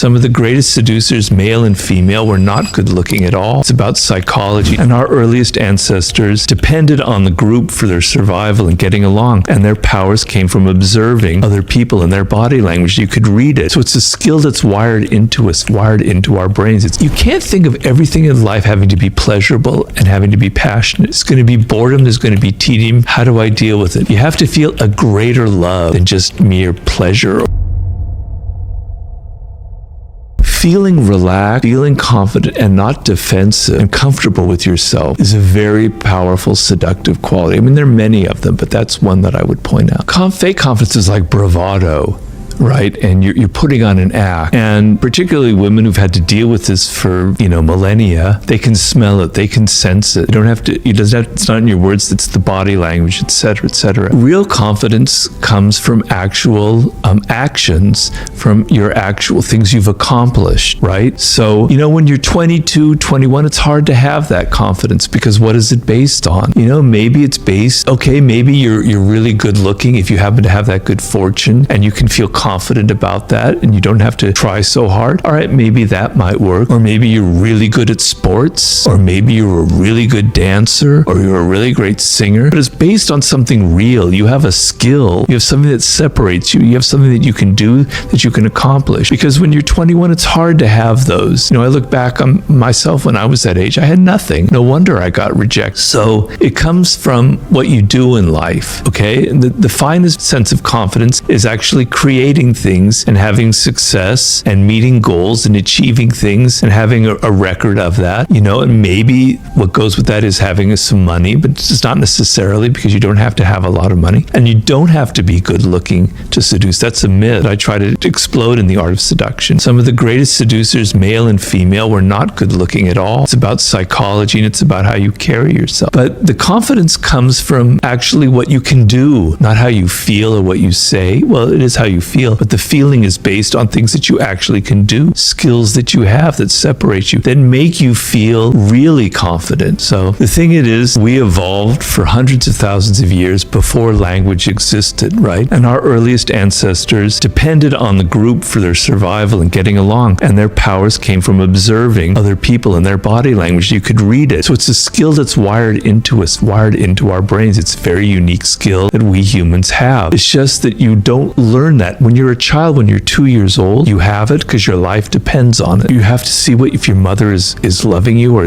Some of the greatest seducers, male and female, were not good looking at all. It's about psychology. And our earliest ancestors depended on the group for their survival and getting along. And their powers came from observing other people and their body language. You could read it. So it's a skill that's wired into us, wired into our brains. You can't think of everything in life having to be pleasurable and having to be passionate. It's going to be boredom. There's going to be tedium. How do I deal with it? You have to feel a greater love than just mere pleasure. Feeling relaxed, feeling confident, and not defensive and comfortable with yourself is a very powerful seductive quality. I mean, there are many of them, but that's one that I would point out. Fake confidence is like bravado, right? And you're putting on an act. And particularly women who've had to deal with this for, millennia, they can smell it, they can sense it. You don't have to, it's not in your words, it's the body language, etc., etc. Real confidence comes from actual actions, from your actual things you've accomplished, right? So, when you're 22, 21, it's hard to have that confidence because what is it based on? Maybe it's based, maybe you're really good looking if you happen to have that good fortune and you can feel confident about that and you don't have to try so hard. All right, maybe that might work. Or maybe you're really good at sports, or maybe you're a really good dancer, or you're a really great singer. But it's based on something real. You have a skill. You have something that separates you. You have something that you can do, that you can accomplish. Because when you're 21, it's hard to have those. I look back on myself when I was that age. I had nothing. No wonder I got rejected. So it comes from what you do in life, okay? And the finest sense of confidence is actually creating things and having success and meeting goals and achieving things and having a record of that, and maybe what goes with that is having some money, but it's not necessarily, because you don't have to have a lot of money and you don't have to be good looking to seduce. That's a myth I try to explode in the art of seduction. Some of the greatest seducers, male and female, were not good looking at all. It's about psychology and it's about how you carry yourself. But the confidence comes from actually what you can do, not how you feel or what you say. Well, it is how you feel, but the feeling is based on things that you actually can do, skills that you have that separate you, that make you feel really confident. So the thing it is, we evolved for hundreds of thousands of years before language existed, right? And our earliest ancestors depended on the group for their survival and getting along, and their powers came from observing other people and their body language. You could read it. So it's a skill that's wired into us, wired into our brains. It's a very unique skill that we humans have. It's just that you don't learn that. When you're a child, when you're 2 years old, you have it because your life depends on it. You have to see if your mother is loving you or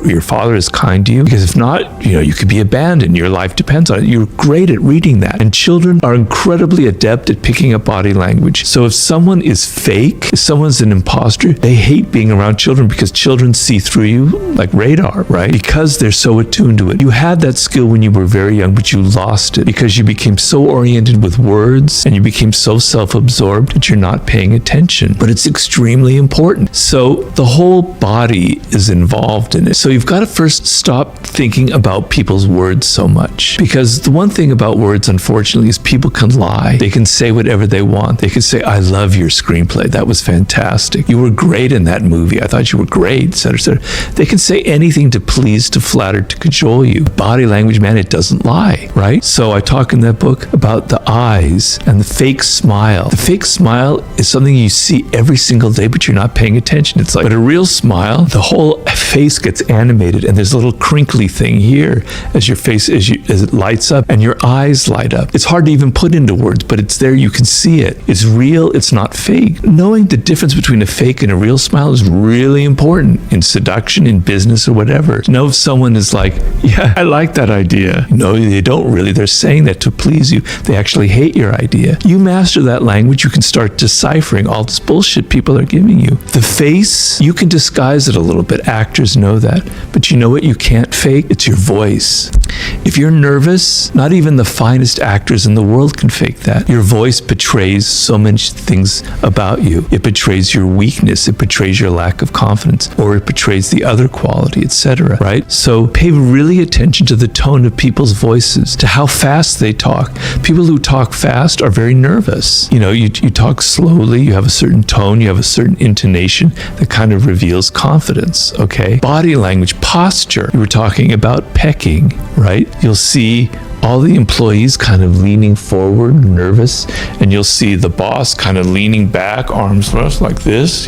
your father is kind to you, because if not, you could be abandoned. Your life depends on it. You're great at reading that. And children are incredibly adept at picking up body language. So if someone is fake, if someone's an imposter, they hate being around children because children see through you like radar, right? Because they're so attuned to it. You had that skill when you were very young, but you lost it because you became so oriented with words and you became so self-absorbed that you're not paying attention. But it's extremely important. So the whole body is involved in it. So you've got to first stop thinking about people's words so much. Because the one thing about words, unfortunately, is people can lie. They can say whatever they want. They can say, I love your screenplay. That was fantastic. You were great in that movie. I thought you were great, etc., etc. They can say anything to please, to flatter, to cajole you. Body language, man, it doesn't lie, right? So I talk in that book about the eyes and the fake smile. The fake smile is something you see every single day, but you're not paying attention. It's like, but a real smile, the whole face gets animated and there's a little crinkly thing here as your face, as it lights up and your eyes light up. It's hard to even put into words, but it's there. You can see it. It's real. It's not fake. Knowing the difference between a fake and a real smile is really important in seduction, in business, or whatever. To know if someone is like, yeah, I like that idea. No, they don't really. They're saying that to please you. They actually hate your idea. You master that language, you can start deciphering all this bullshit people are giving you. The face, you can disguise it a little bit. Actors know that. But you know what you can't fake? It's your voice. If you're nervous, not even the finest actors in the world can fake that. Your voice betrays so many things about you. It betrays your weakness. It betrays your lack of confidence, or it betrays the other quality, etc., right? So pay really attention to the tone of people's voices, to how fast they talk. People who talk fast are very nervous. You talk slowly, you have a certain tone, you have a certain intonation that kind of reveals confidence, okay? Body language, posture. You were talking about pecking, right? You'll see all the employees kind of leaning forward, nervous, and you'll see the boss kind of leaning back, arms crossed like this,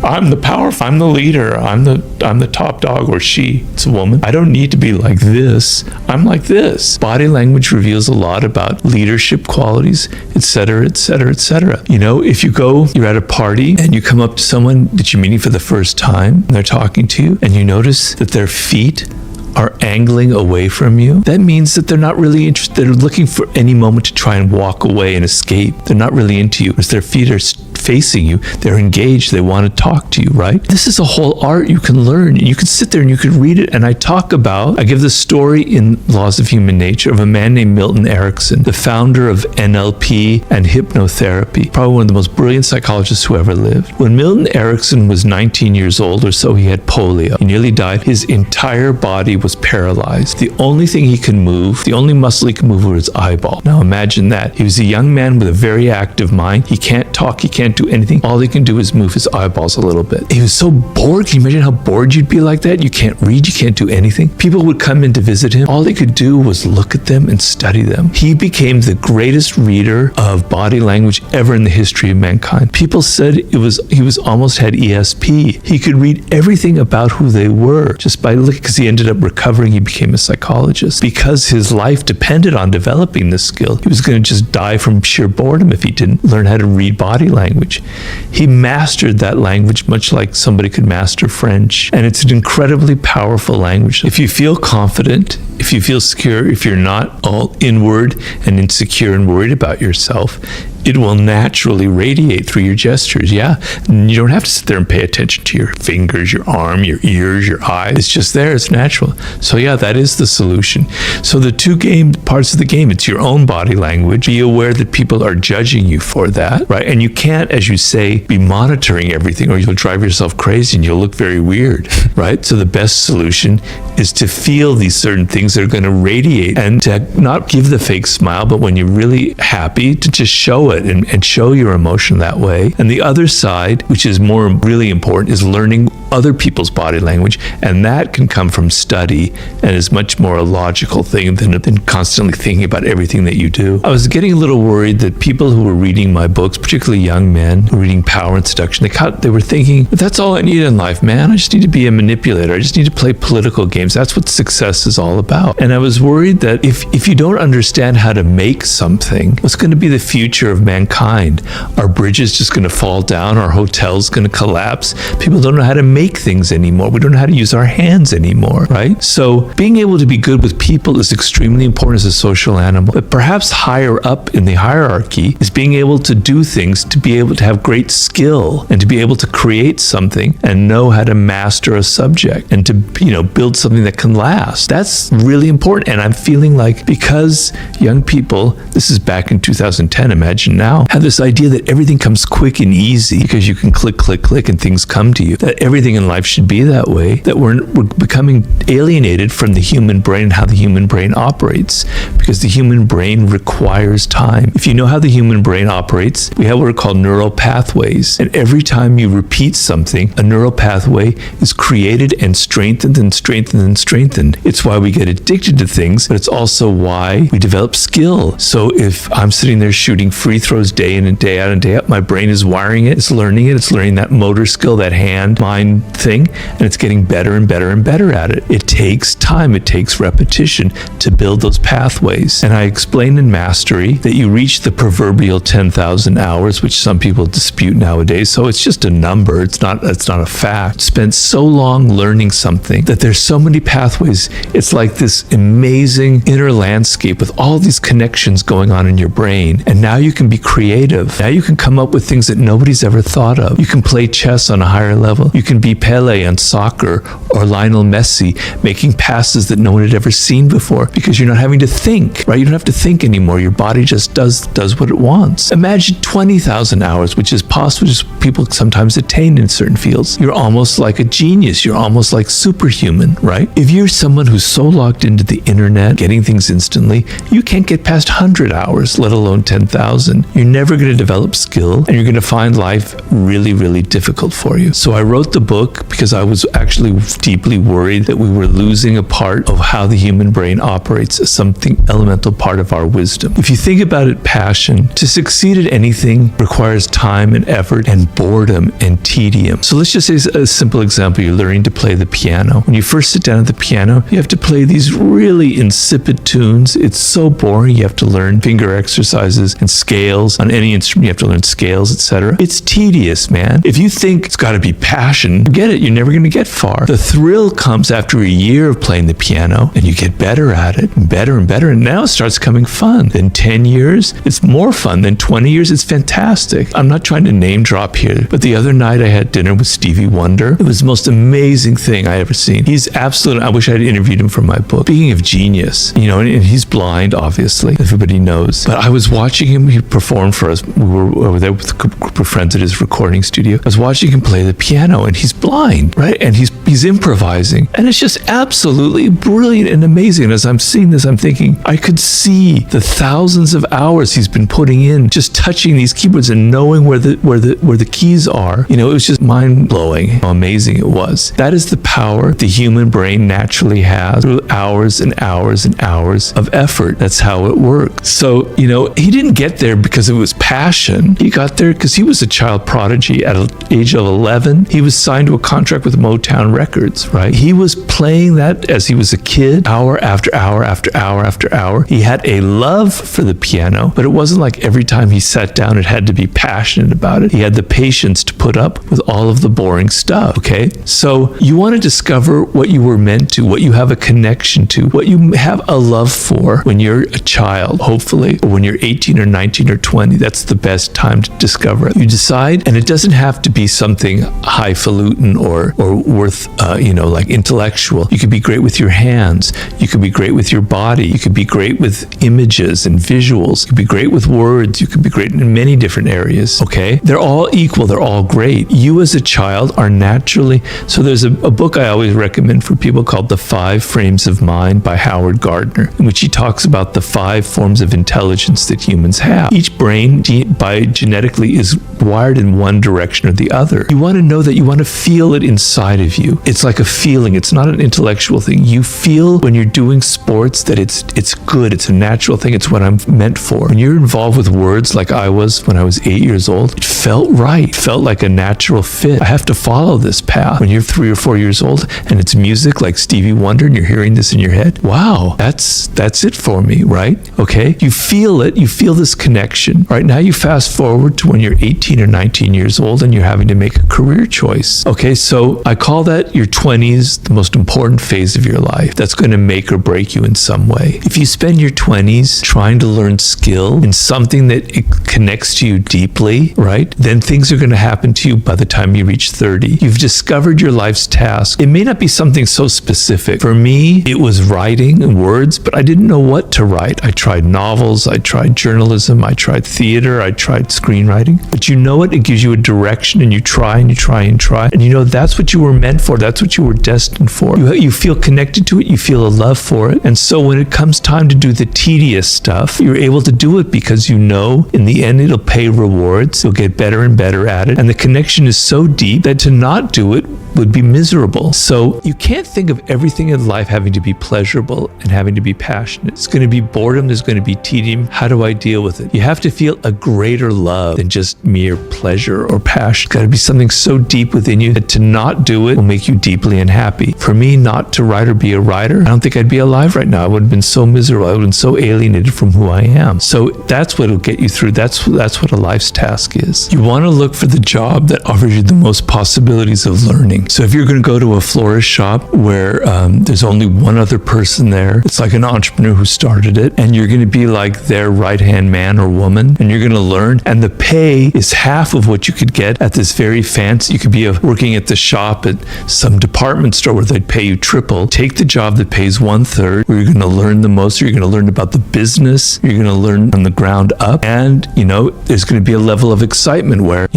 I'm the powerful, I'm the leader, I'm the top dog, or she, it's a woman. I don't need to be like this, I'm like this. Body language reveals a lot about leadership qualities, etc., etc., etc. If you're at a party and you come up to someone that you're meeting for the first time, and they're talking to you, and you notice that their feet are angling away from you, that means that they're not really interested. They're looking for any moment to try and walk away and escape. They're not really into you. As their feet are facing you, they're engaged. They want to talk to you, right? This is a whole art you can learn. You can sit there and you can read it. And I give the story in Laws of Human Nature of a man named Milton Erickson, the founder of NLP and hypnotherapy, probably one of the most brilliant psychologists who ever lived. When Milton Erickson was 19 years old or so, he had polio. He nearly died. His entire body was paralyzed. The only thing he could move, the only muscle he could move was his eyeball. Now imagine that. He was a young man with a very active mind. He can't talk, he can't do anything. All he can do is move his eyeballs a little bit. He was so bored. Can you imagine how bored you'd be like that? You can't read, you can't do anything. People would come in to visit him. All he could do was look at them and study them. He became the greatest reader of body language ever in the history of mankind. People said he was almost had ESP. He could read everything about who they were just by looking, because he ended up recovering. He became a psychologist because his life depended on developing this skill. He was going to just die from sheer boredom if he didn't learn how to read body language. He mastered that language much like somebody could master French, and it's an incredibly powerful language. If you feel confident, if you feel secure, if you're not all inward and insecure and worried about yourself, it will naturally radiate through your gestures. Yeah, you don't have to sit there and pay attention to your fingers, your arm, your ears, your eyes. It's just there, it's natural. So yeah, that is the solution. So the two parts of the game, it's your own body language. Be aware that people are judging you for that, right? And you can't, as you say, be monitoring everything, or you'll drive yourself crazy and you'll look very weird, right? So the best solution is to feel these certain things that are going to radiate, and to not give the fake smile, but when you're really happy, to just show it and show your emotion that way. And the other side, which is really important, is learning other people's body language, and that can come from study and is much more a logical thing than constantly thinking about everything that you do. I was getting a little worried that people who were reading my books, particularly young men who were reading Power and Seduction, they were thinking, that's all I need in life, man. I just need to be a manipulator. I just need to play political games. That's what success is all about. And I was worried that if you don't understand how to make something, what's going to be the future of mankind? Are bridges just going to fall down? Are hotels going to collapse? People don't know how to make things anymore. We don't know how to use our hands anymore, right? So being able to be good with people is extremely important as a social animal. But perhaps higher up in the hierarchy is being able to do things, to be able to have great skill, and to be able to create something and know how to master a subject, and to build something that can last. That's really important. And I'm feeling like, because young people, this is back in 2010, imagine now, have this idea that everything comes quick and easy because you can click, click, click and things come to you, that everything in life should be that way, that we're becoming alienated from the human brain and how the human brain operates, because the human brain requires time. If you know how the human brain operates, we have what are called neural pathways, and every time you repeat something, a neural pathway is created and strengthened and strengthened and strengthened. It's why we get addicted to things, but it's also why we develop skill. So if I'm sitting there shooting free throws day in and day out and day out, my brain is wiring it, it's learning that motor skill, that hand-mind thing, and it's getting better and better and better at it. It takes time, it takes repetition to build those pathways. And I explain in Mastery that you reach the proverbial 10,000 hours, which some people dispute nowadays. So it's just a number, it's not a fact. Spent so long learning something that there's so many pathways. It's like this amazing inner landscape with all these connections going on in your brain. And now you can be creative. Now you can come up with things that nobody's ever thought of. You can play chess on a higher level. You can be Pele on soccer, or Lionel Messi making passes that no one had ever seen before, because you're not having to think, right? You don't have to think anymore. Your body just does what it wants. Imagine 20,000 hours, which is possible, just people sometimes attain in certain fields. You're almost like a genius. You're almost like superhuman, right? If you're someone who's so locked into the internet, getting things instantly, you can't get past 100 hours, let alone 10,000. person, you're never going to develop skill, and you're going to find life really, really difficult for you. So I wrote the book because I was actually deeply worried that we were losing a part of how the human brain operates, as something elemental part of our wisdom. If you think about it, passion, to succeed at anything requires time and effort and boredom and tedium. So let's just say a simple example. You're learning to play the piano. When you first sit down at the piano, you have to play these really insipid tunes. It's so boring. You have to learn finger exercises and scales. On any instrument, you have to learn scales, etc. It's tedious, man. If you think it's got to be passion, forget it. You're never going to get far. The thrill comes after a year of playing the piano, and you get better at it, and better and better, and now it starts coming fun. Then 10 years, it's more fun. Then 20 years, it's fantastic. I'm not trying to name drop here, but the other night I had dinner with Stevie Wonder. It was the most amazing thing I ever seen. He's absolute. I wish I had interviewed him for my book. Speaking of genius, and he's blind, obviously. Everybody knows. But I was watching him. He performed for us. We were there with a group of friends at his recording studio. I was watching him play the piano, and he's blind, right? And he's improvising, and it's just absolutely brilliant and amazing. And as I'm seeing this, I'm thinking I could see the thousands of hours he's been putting in just touching these keyboards and knowing where the keys are. It was just mind blowing how amazing it was. That is the power the human brain naturally has through hours and hours and hours of effort. That's how it works. So he didn't get there because it was passion. He got there because he was a child prodigy. At the age of 11, he was signed to a contract with Motown Records, right? He was playing that as he was a kid, hour after hour after hour after hour. He had a love for the piano, but it wasn't like every time he sat down, it had to be passionate about it. He had the patience to put up with all of the boring stuff, okay? So you want to discover what you were meant to, what you have a connection to, what you have a love for when you're a child, hopefully, or when you're 18 or 19 or 20. That's the best time to discover it. You decide, and it doesn't have to be something highfalutin or worth, like intellectual. You could be great with your hands. You could be great with your body. You could be great with images and visuals. You could be great with words. You could be great in many different areas, okay? They're all equal. They're all great. You as a child are naturally... So there's a book I always recommend for people called The 5 Frames of Mind by Howard Gardner, in which he talks about the 5 forms of intelligence that humans have. Each brain genetically is wired in one direction or the other. You want to know that. You want to feel it inside of you. It's like a feeling. It's not an intellectual thing. You feel when you're doing sports that it's good. It's a natural thing. It's what I'm meant for. When you're involved with words like I was when I was 8 years old, it felt right. It felt like a natural fit. I have to follow this path. When you're 3 or 4 years old and it's music like Stevie Wonder and you're hearing this in your head, wow, that's it for me, right? Okay? You feel it. You feel this connection. Right now you fast forward to when you're 18 or 19 years old and you're having to make a career choice. Okay, so I call that your 20s, the most important phase of your life. That's going to make or break you in some way. If you spend your 20s trying to learn skill in something that it connects to you deeply, right? Then things are going to happen to you by the time you reach 30. You've discovered your life's task. It may not be something so specific. For me, it was writing and words, but I didn't know what to write. I tried novels, I tried journalism, I tried theater, I tried screenwriting. But you know it gives you a direction, and you try and you try and try. And that's what you were meant for. That's what you were destined for. You feel connected to it. You feel a love for it. And so when it comes time to do the tedious stuff, you're able to do it because in the end it'll pay rewards. You'll get better and better at it. And the connection is so deep that to not do it would be miserable. So you can't think of everything in life having to be pleasurable and having to be passionate. It's going to be boredom. There's going to be tedium. How do I deal with it? You have to feel a greater love than just mere pleasure or passion. It's got to be something so deep within you that to not do it will make you deeply unhappy. For me, not to write or be a writer, I don't think I'd be alive right now. I would have been so miserable. I would have been so alienated from who I am. So that's what will get you through. That's what a life's task is. You want to look for the job that offers you the most possibilities of learning. So if you're going to go to a florist shop where there's only one other person there, it's like an entrepreneur who started it, and you're going to be like their right-hand man or woman, and you're going to learn, and the pay is half of what you could get at this very fancy. You could be working at the shop at some department store where they'd pay you triple. Take the job that pays 1/3, where you're going to learn the most. You're going to learn about the business. You're going to learn from the ground up, and there's going to be a level of excitement where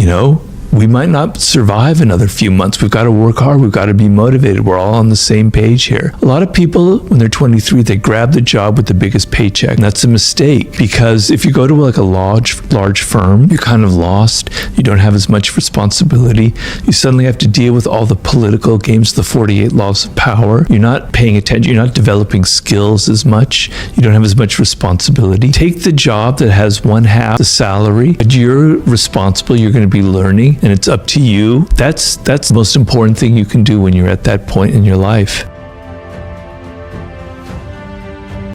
we might not survive another few months. We've got to work hard. We've got to be motivated. We're all on the same page here. A lot of people, when they're 23, they grab the job with the biggest paycheck. And that's a mistake, because if you go to like a large firm, you're kind of lost. You don't have as much responsibility. You suddenly have to deal with all the political games, the 48 laws of power. You're not paying attention. You're not developing skills as much. You don't have as much responsibility. Take the job that has one half the salary, but you're responsible. You're going to be learning, and it's up to you. That's the most important thing you can do when you're at that point in your life.